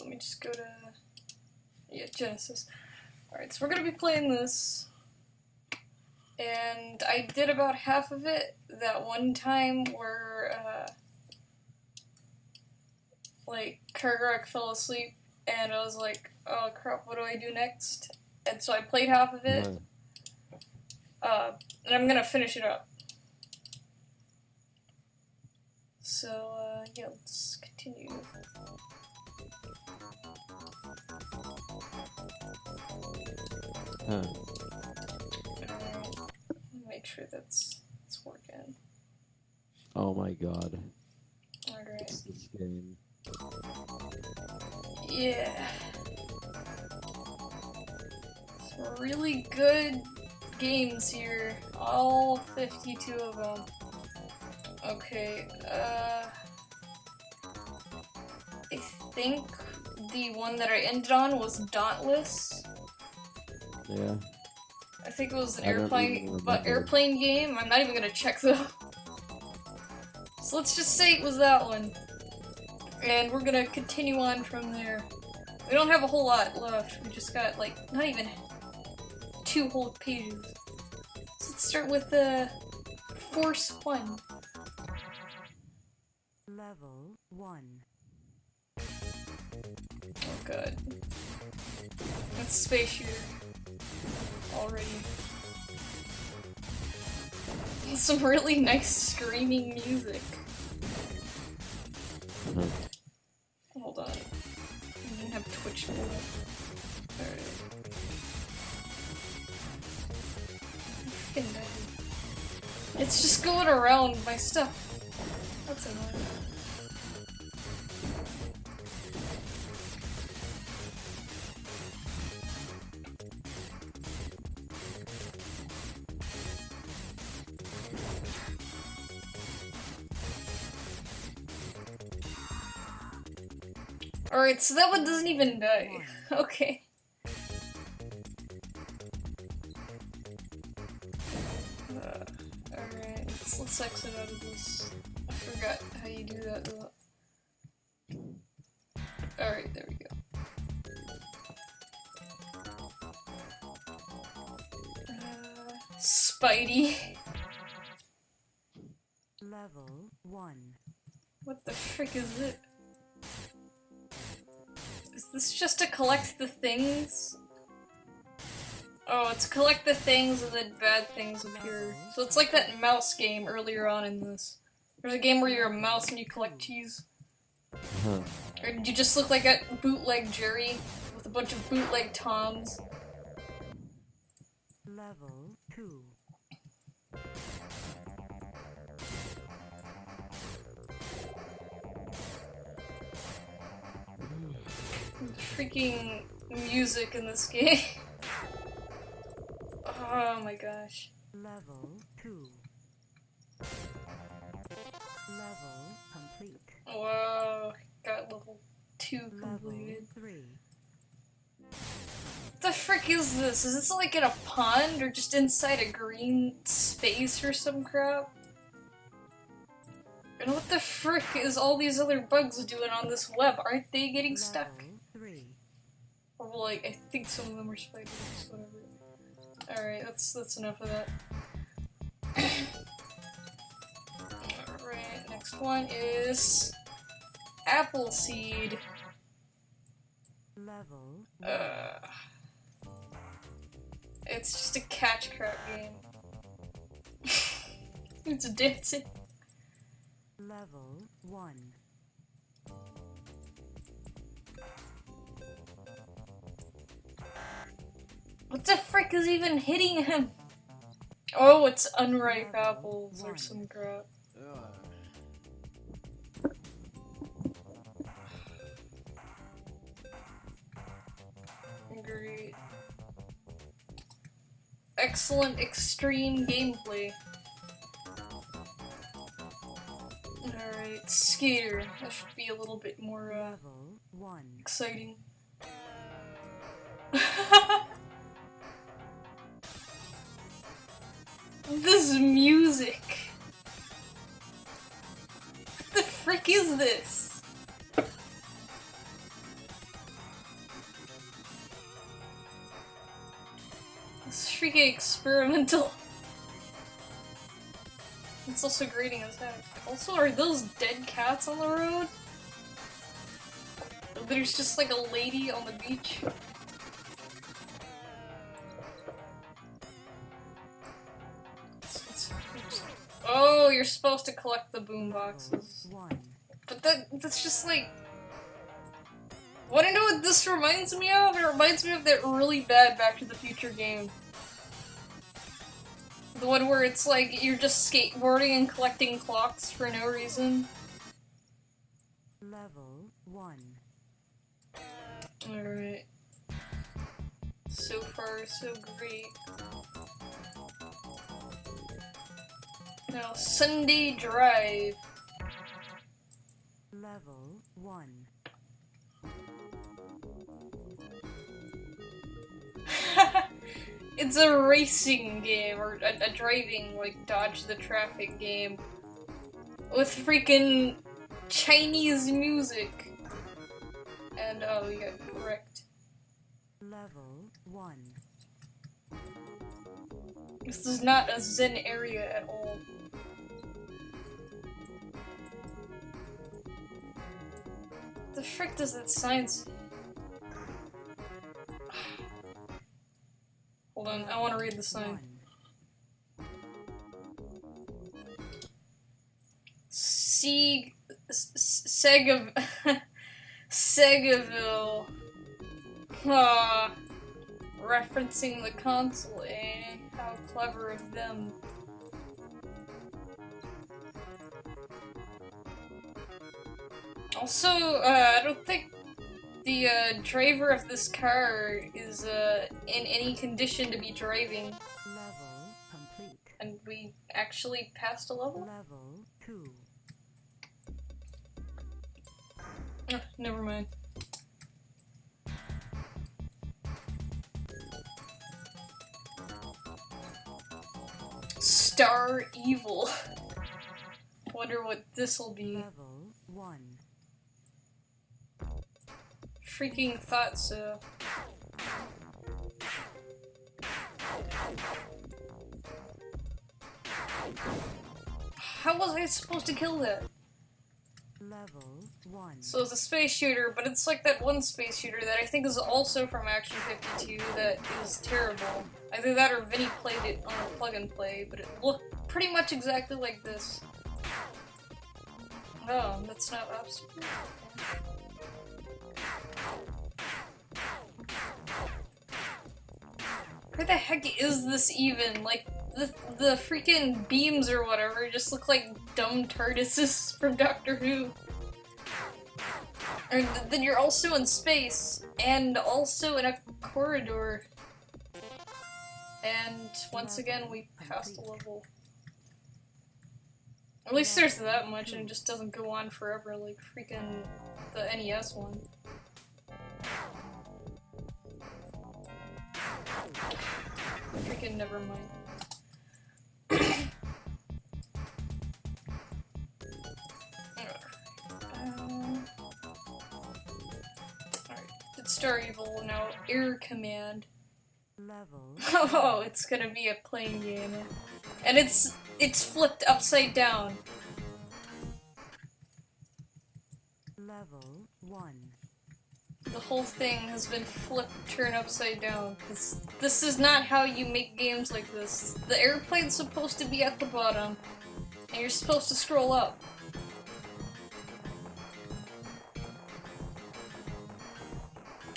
let me just go to... Yeah, Genesis. Alright, so we're gonna be playing this. And I did about half of it that one time where, like, Kargaroc fell asleep, and I was like, oh crap, what do I do next? And so I played half of it, and I'm gonna finish it up. So, yeah, let's continue. Make sure that's working. Oh my god. Alright. It's this game. Yeah. Some really good games here. All 52 of them. Okay, I think the one that I ended on was Dauntless. Yeah. I think it was an airplane game. I'm not even gonna check though. So let's just say it was that one. And we're gonna continue on from there. We don't have a whole lot left. We just got, like, not even 2 whole pages. So let's start with Force 1. Level 1. Oh god. That's space shooter. Already. Some really nice screaming music. Hold on. I didn't have Twitch pulled up. Alright. Freaking dead. It's just going around my stuff. That's annoying. Alright, so that one doesn't even die. Okay. Alright, let's exit out of this. I forgot how you do that though. Alright, there we go. Spidey. Level 1. What the frick is it? Is this just to collect the things? Oh, it's collect the things and then bad things appear. So it's like that mouse game earlier on in this. There's a game where you're a mouse and you collect cheese. Or you just look like a bootleg Jerry with a bunch of bootleg Toms. Level 2. Freaking music in this game. Oh my gosh. Level 2. Level complete. Whoa, got level 2 completed. Level 3. What the frick is this? Is this like in a pond or just inside a green space or some crap? And what the frick is all these other bugs doing on this web? Aren't they getting stuck? Level 3. Or like, I think some of them are spiders, whatever. Alright, that's enough of that. Alright, next one is Appleseed. Level 1. It's just a catch crap game. It's dancing. Level 1. What the frick is even hitting him? Oh, it's unripe apples or some crap. Great. Excellent extreme gameplay. Alright, Skater. That should be a little bit more Level 1. exciting. This music. What the frick is this? It's freaking experimental. It's also grating as heck. Also, are those dead cats on the road? There's just like a lady on the beach. Oh, you're supposed to collect the boom boxes. But that's just like... Wanna know what this reminds me of? It reminds me of that really bad Back to the Future game. The one where it's like, you're just skateboarding and collecting clocks for no reason. Level 1. Alright. So far, so great. Now, Sunday Drive. Level 1. It's a racing game, or a driving, like, dodge the traffic game. With freaking Chinese music. And, oh, you got correct. Level 1. This is not a Zen area at all. The frick does that sign say? Hold on, I want to read the sign. Segaville. Referencing the console, eh? How clever of them. Also, I don't think the driver of this car is in any condition to be driving. Level complete. And we actually passed a level? Level 2. Oh, never mind. Star Evil. Wonder what this'll be. Level 1. Freaking thought so. How was I supposed to kill that? Level 1. So it's a space shooter, but it's like that one space shooter that I think is also from Action 52 that is terrible. Either that or Vinny played it on a plug and play, but it looked pretty much exactly like this. Oh, that's not obstacle. Where the heck is this even? Like, the freaking beams or whatever just look like dumb TARDISes from Doctor Who. Or then you're also in space, and also in a corridor. And once again, we passed a level. At least there's that much, and it just doesn't go on forever like freaking the NES one. Freaking never mind. Alright, it's Star Evil, now Air Command. Level. Oh, it's gonna be a plane game. And it's flipped upside down. Level 1. The whole thing has been flipped, turned upside down, because this is not how you make games like this. The airplane's supposed to be at the bottom, and you're supposed to scroll up.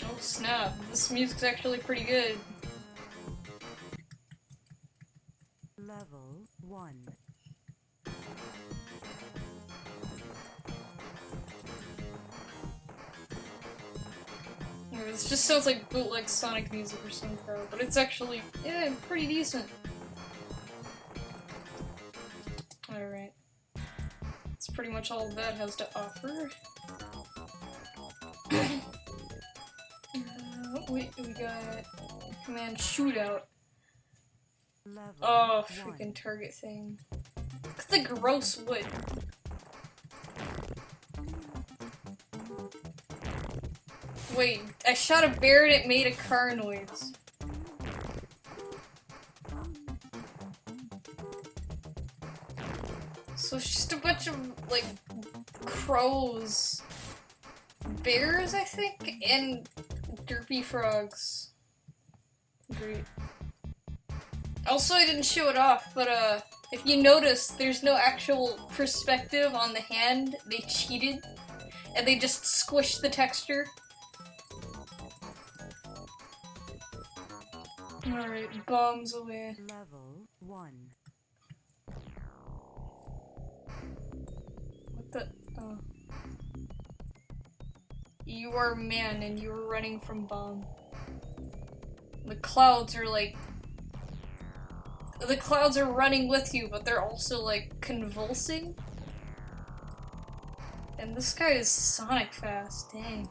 Oh snap, this music's actually pretty good. Level 1. This just sounds like bootleg Sonic music or some crap, but it's actually, yeah, pretty decent. Alright. That's pretty much all that has to offer. Wait, we got Command Shootout. Level Oh, 1. freaking target thing. Look at the gross wood. Wait, I shot a bear and it made a car noise. So it's just a bunch of, like, crows, bears, I think, and derpy frogs. Great. Also, I didn't show it off, but, if you notice, there's no actual perspective on the hand. They cheated, and they just squished the texture. Alright, bombs away. Level 1. What the? Oh. You are a man and you are running from bomb. The clouds are like... The clouds are running with you, but they're also like convulsing. And this guy is Sonic fast, dang.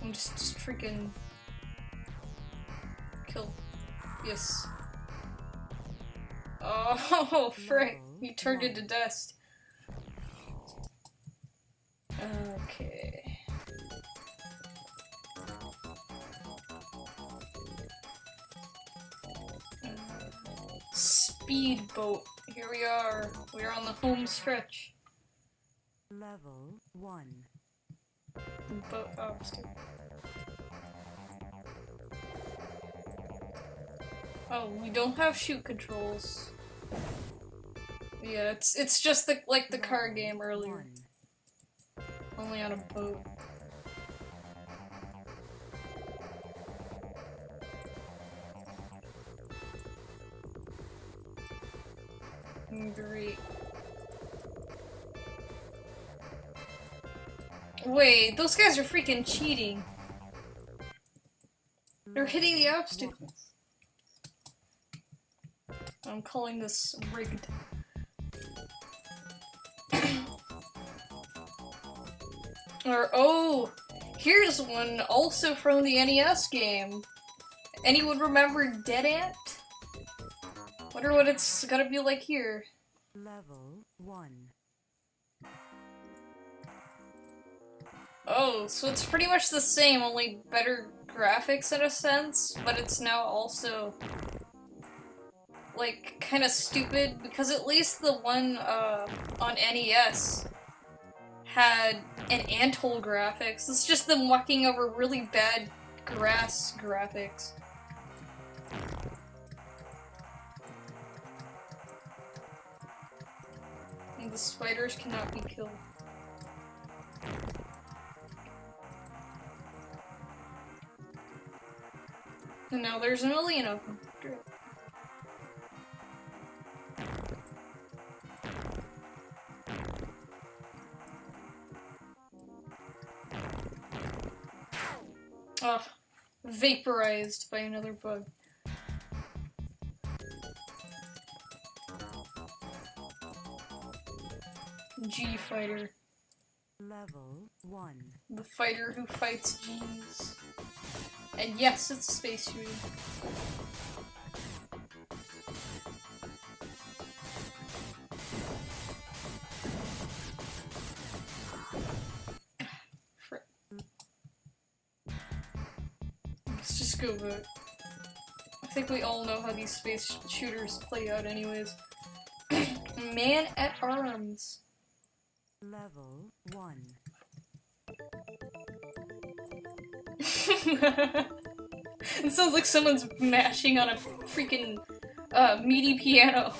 I'm just freaking... Kill. Yes. Oh, frick. He turned into dust. Okay. Speedboat. Here we are. We are on the home stretch. Level 1. Boat. Oh, stupid. Oh, we don't have shoot controls. Yeah, it's just the like the car game earlier. Only on a boat. Great. Wait, those guys are freaking cheating. They're hitting the obstacles. I'm calling this rigged. Or, oh, here's one also from the NES game. Anyone remember Dead Ant? Wonder what it's gotta be like here. Level 1. Oh, so it's pretty much the same, only better graphics in a sense, but it's now also like kind of stupid because at least the one on NES had an anthole graphics. It's just them walking over really bad grass graphics. And the spiders cannot be killed. And now there's a million of them. Great. Oh, vaporized by another bug. G fighter. Level 1. The fighter who fights G's. And yes, it's a space shooter. Let's just go back. I think we all know how these space shooters play out anyways. Man at Arms. Level 1. It sounds like someone's mashing on a freaking MIDI piano.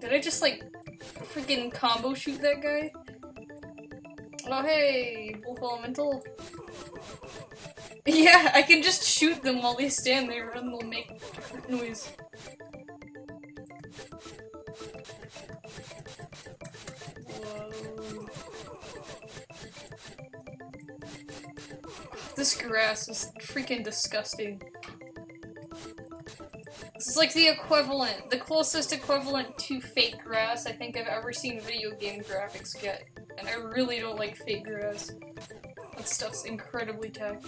Did I just like freaking combo shoot that guy? Oh hey, Wolf Elemental. Yeah, I can just shoot them while they stand there and they'll make noise. Whoa. This grass is freaking disgusting. This is like the equivalent, the closest equivalent to fake grass I think I've ever seen video game graphics get. And I really don't like fake grass. That stuff's incredibly tacky.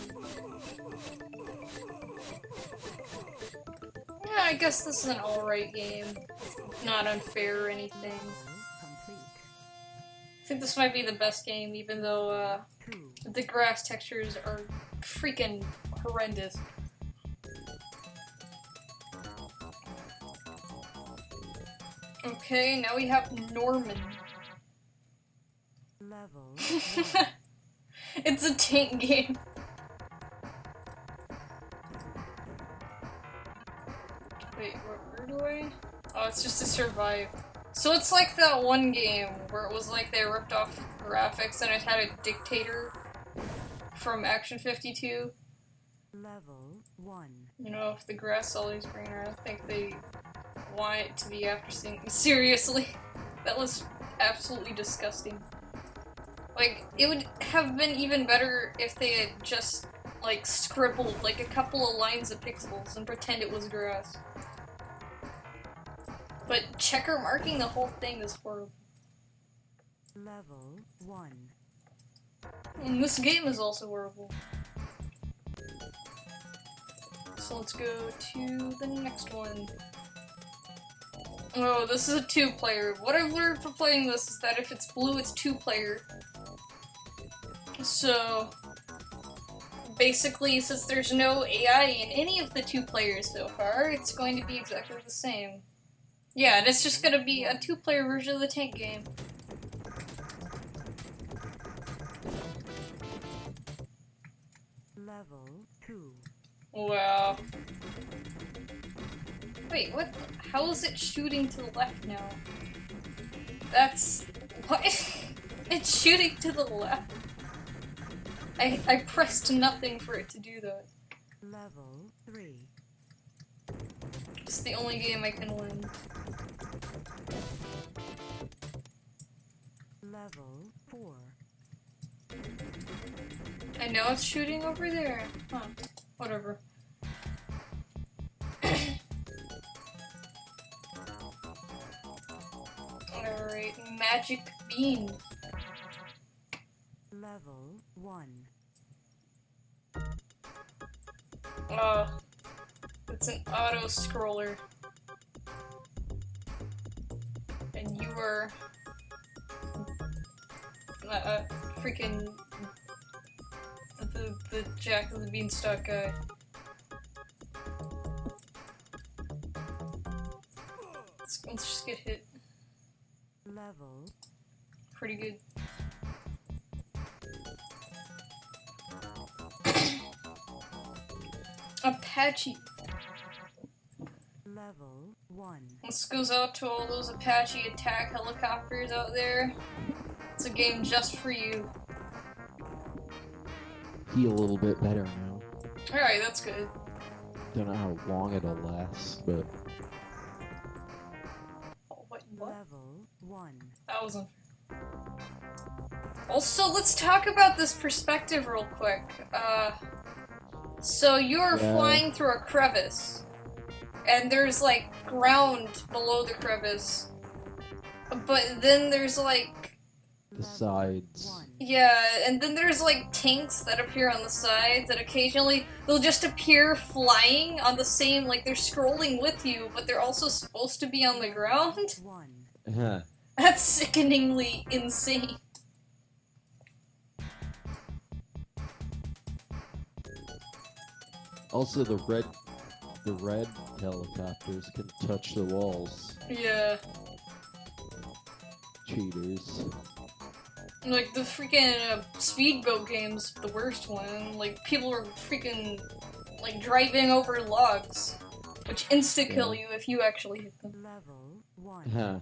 Yeah, I guess this is an alright game. Not unfair or anything. I think this might be the best game, even though, the grass textures are freaking horrendous. Okay, now we have Norman. Level It's a tank game. Wait, where do I? Oh, it's just to survive. So it's like that one game where it was like they ripped off graphics and it had a dictator from Action 52. level 1. You know, if the grass is always greener, I think they want it to be after seeing. Seriously, that was absolutely disgusting. Like, it would have been even better if they had just, like, scribbled, like, a couple of lines of pixels and pretend it was grass. But checker marking the whole thing is horrible. Level 1. And this game is also horrible. So let's go to the next one. Oh, this is a 2-player. What I've learned from playing this is that if it's blue, it's 2-player. So, basically, since there's no AI in any of the 2 players so far, it's going to be exactly the same. Yeah, and it's just gonna be a 2-player version of the tank game. Level 2. Wow. Wait, what? How is it shooting to the left now? That's... What? It's shooting to the left. I pressed nothing for it to do that. Level 3. It's the only game I can win. Level 4. I know it's shooting over there. Huh. Whatever. Alright, Magic Bean. Level 1. It's an auto-scroller. And you were... freaking... The Jack of the Beanstalk guy. Let's just get hit. Level Pretty good. Apache. Level 1. This goes out to all those Apache attack helicopters out there. It's a game just for you. Feel a little bit better now. Alright, that's good. Don't know how long it'll last, but Oh, what? Level 1. That was unfair. Also, let's talk about this perspective real quick. So you're flying through a crevice, and there's like ground below the crevice, but then there's like, the sides. 1. yeah, and then there's like tanks that appear on the sides, and occasionally they'll just appear flying on the same, like they're scrolling with you, but they're also supposed to be on the ground. 1. That's sickeningly insane. Also, the red helicopters can touch the walls. Yeah. Cheaters. Like, the freaking speedboat game's the worst one. Like, people are freaking, like, driving over logs, which insta-kill you if you actually hit them. Level 1. Huh.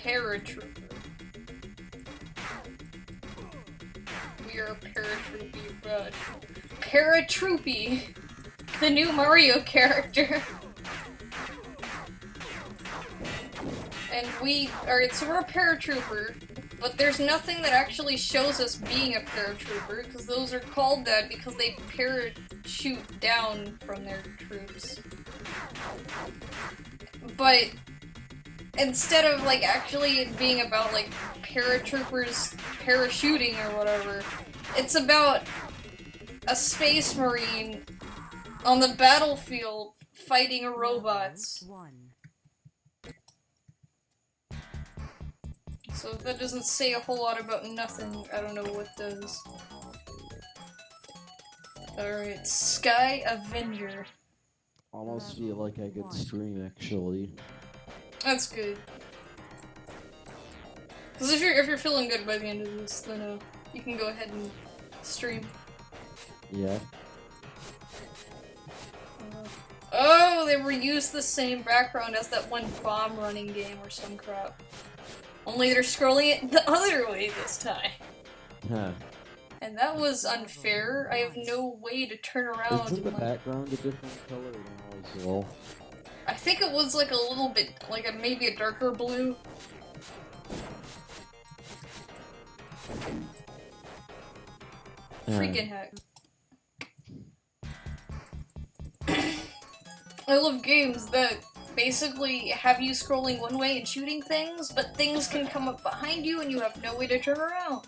Paratrooper. We are paratroopy, bud. Paratroopy! The new Mario character. And so we're a paratrooper, but there's nothing that actually shows us being a paratrooper, because those are called that because they parachute down from their troops. But instead of, like, actually it being about, like, paratroopers parachuting or whatever, it's about a space marine on the battlefield fighting robots. Level 1. So if that doesn't say a whole lot about nothing, I don't know what does. Alright, Sky Avenger. Almost feel like I could stream actually. That's good. Because if you're feeling good by the end of this, then you can go ahead and stream. Yeah. Oh, they reused the same background as that one bomb running game or some crap. Only they're scrolling it the other way this time. Huh. And that was unfair. I have no way to turn around. Isn't the and, background a different color now as well? I think it was like a little bit, like maybe a darker blue. Freaking heck. I love games that basically have you scrolling one way and shooting things, but things can come up behind you and you have no way to turn around.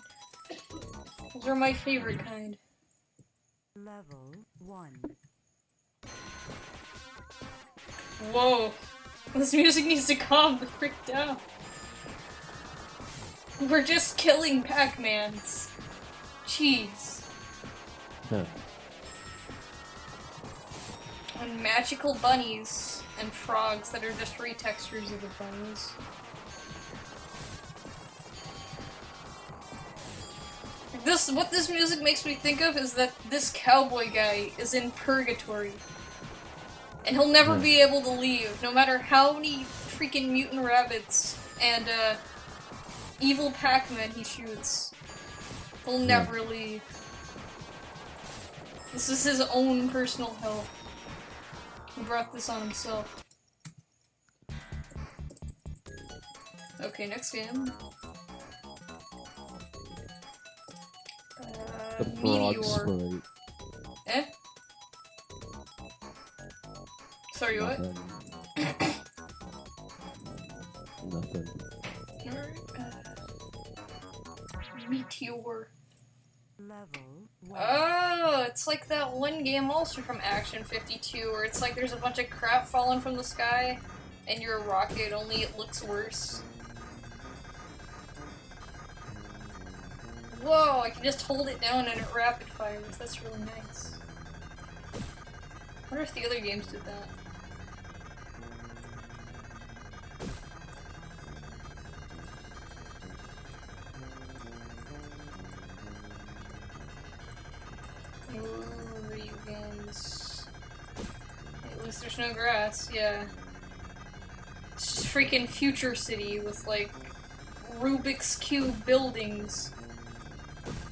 Those are my favorite kind. Level 1. Whoa. This music needs to calm the frick down. We're just killing Pac-Mans. Jeez. Huh. And magical bunnies and frogs that are just retextures of the bunnies. What this music makes me think of is that this cowboy guy is in purgatory. And he'll never be able to leave, no matter how many freaking mutant rabbits and evil Pac-Man he shoots. He'll never leave. This is his own personal hell. He brought this on himself. Okay, next game. The frog Meteor. sprite. Eh? Sorry, what? Nothing. Meteor. Level 1. Oh, it's like that one game also from Action 52 where it's like there's a bunch of crap falling from the sky and you're a rocket, only it looks worse. Whoa, I can just hold it down and it rapid fires. That's really nice. I wonder if the other games did that. Ooh, video games. At least there's no grass, yeah. It's just freaking Future City with, like, Rubik's Cube buildings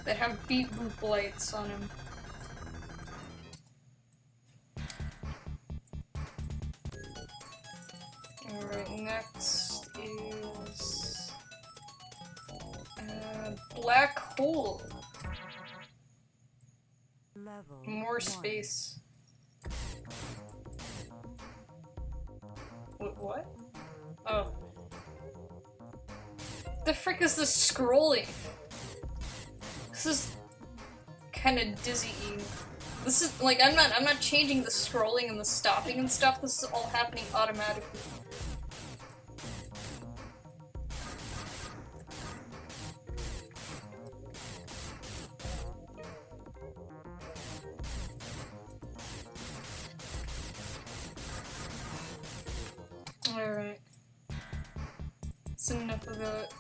that have beep boop lights on them. Alright, next is... Black Hole. Level More 1. space. What? Oh. The frick is this scrolling? This is kind of dizzying. This is like I'm not changing the scrolling and the stopping and stuff. This is all happening automatically. Alright. That's enough of that.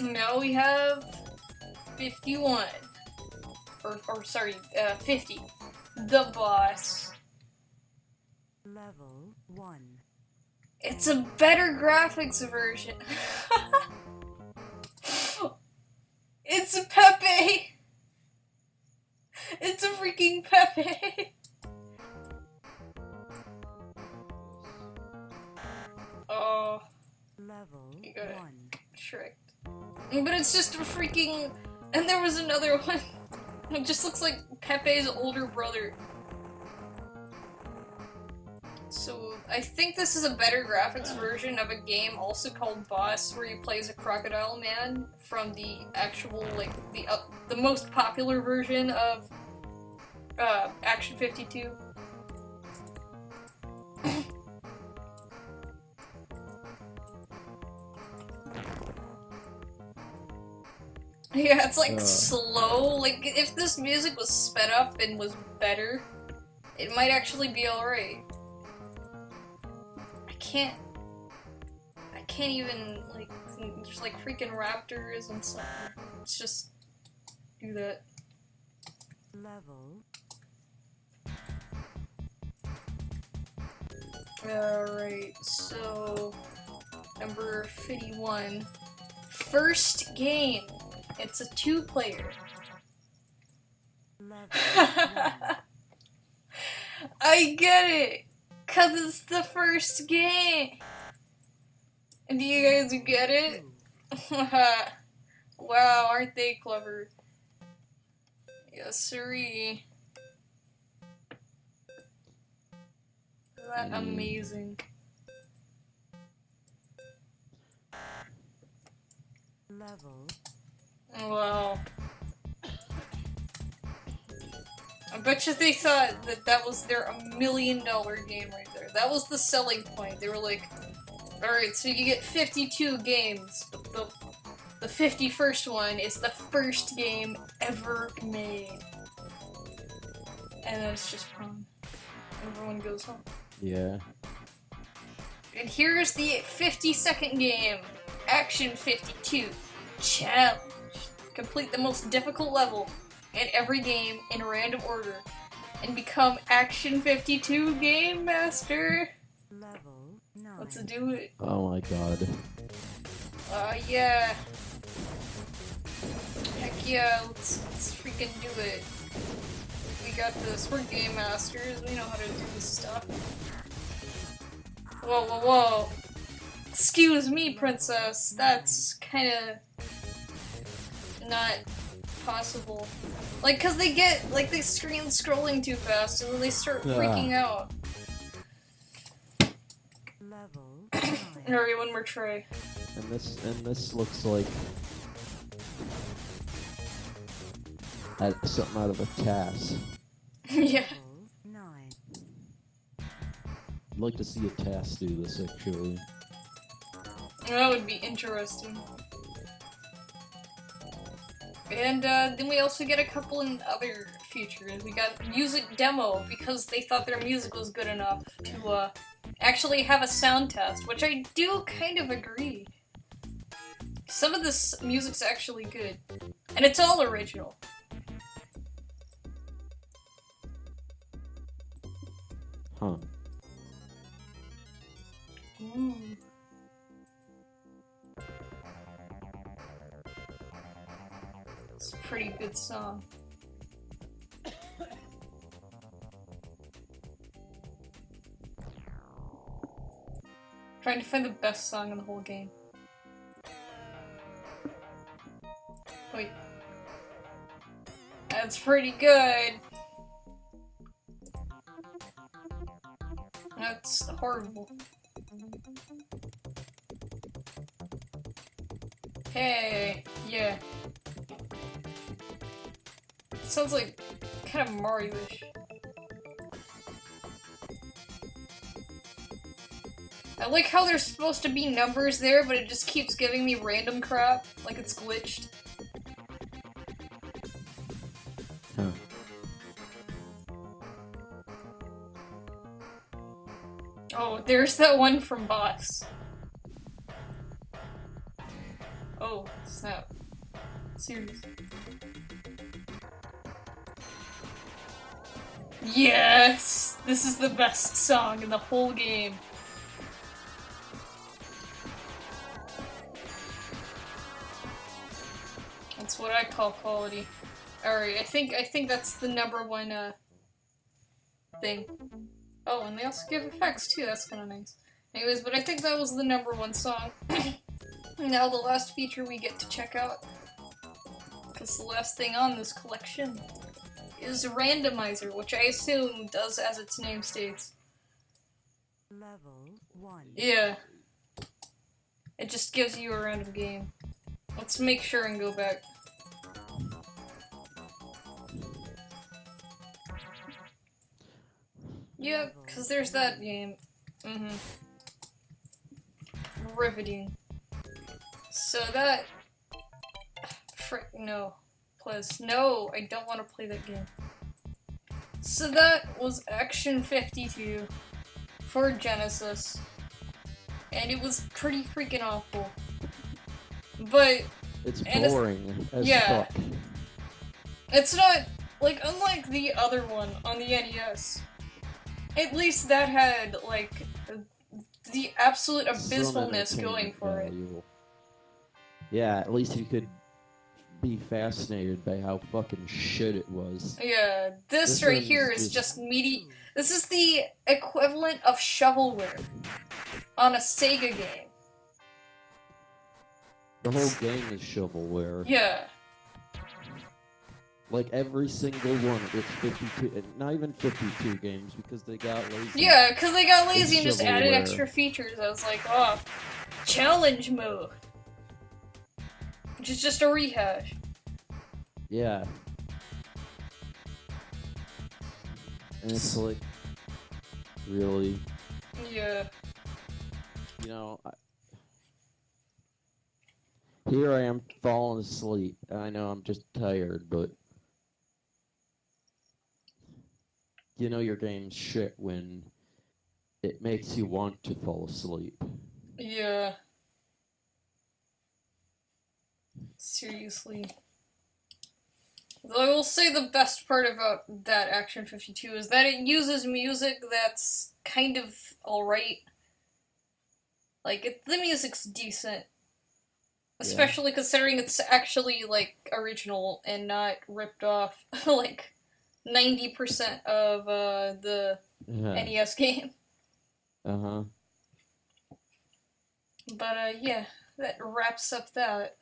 Now we have 51. Or sorry, 50. The boss. Level 1. It's a better graphics version. It's a Pepe! It's a freaking Pepe! Oh, Level you got it 1. tricked. But it's just a freaking... And there was another one. It just looks like Pepe's older brother. So, I think this is a better graphics version of a game also called Boss, where you play as a crocodile man from the actual, like, the most popular version of Action 52. Yeah, it's like Uh. slow. Like, if this music was sped up and was better, it might actually be alright. I can't even, like, there's like freaking raptors and stuff. Let's just do that. level, Alright, so number 51. First game. It's a 2-player. level, 1, I get it! Cause it's the first game! And do you guys get it? 2, Wow, aren't they clever? Yes, siree. Isn't that amazing? level, Wow. I bet you they thought that that was their $1 million game right there. That was the selling point. They were like, alright, so you get 52 games, but the 51st one is the first game ever made. And then it's just fun. Everyone goes home. Yeah. And here's the 52nd game, Action 52 Challenge. Complete the most difficult level in every game in random order and become Action 52 Game Master. level, 9, Let's do it. Oh my god. Yeah. Heck yeah, let's freaking do it. We got this. We're Game Masters. We know how to do this stuff. Whoa, whoa, whoa. Excuse me, princess. That's kinda not possible. Like, cause they get, like, they screen scrolling too fast and then they start freaking out. level, 9, Alright, one more try. And this looks like something out of a TAS. Yeah. level, 9, I'd like to see a TAS do this actually. That would be interesting. And then we also get a couple in other features. We got music demo because they thought their music was good enough to actually have a sound test, which I do kind of agree. Some of this music's actually good, and it's all original. Huh. Ooh. It's a pretty good song. Trying to find the best song in the whole game. Wait. That's pretty good. That's horrible. Hey, yeah. Sounds like kind of Mario-ish. I like how there's supposed to be numbers there, but it just keeps giving me random crap, like it's glitched. Huh. Oh, there's that one from Boss. Oh, snap. Seriously. Yes! This is the best song in the whole game. That's what I call quality. Alright, I think that's the #1 thing. Oh, and they also give effects too, that's kinda nice. Anyways, but I think that was the #1 song. Now the last feature we get to check out, because the last thing on this collection, is Randomizer, which I assume does as its name states. level, 1, Yeah. It just gives you a random game. Let's make sure and go back. Yep, because there's that game. Riveting. So that... frick, no. Please, no, I don't want to play that game. So that was Action 52 for Genesis. And it was pretty freaking awful. But, It's and it's- boring as yeah. fuck. it's not, like, unlike the other one on the NES, at least that had, like, the absolute Some abysmalness going entertainment for it. value. Yeah, at least you could be fascinated by how fucking shit it was. Yeah, this This right one's here is just- just meaty. This is the equivalent of shovelware on a Sega game. The whole game is shovelware. Yeah, Like every single one, it's 52, and not even 52 games because they got lazy. yeah, because they got lazy and It's just added shovelware. extra features. I was like, oh, challenge mode. Which is just a rehash. Yeah. And it's like, really, Yeah. you know, here I am falling asleep. I know I'm just tired, but you know your game's shit when it makes you want to fall asleep. Yeah. Seriously. Though I will say the best part about that Action 52 is that it uses music that's kind of alright. Like, the music's decent. Especially considering it's actually, like, original and not ripped off, like, 90% of, the NES game. Uh-huh. But, yeah, that wraps up that.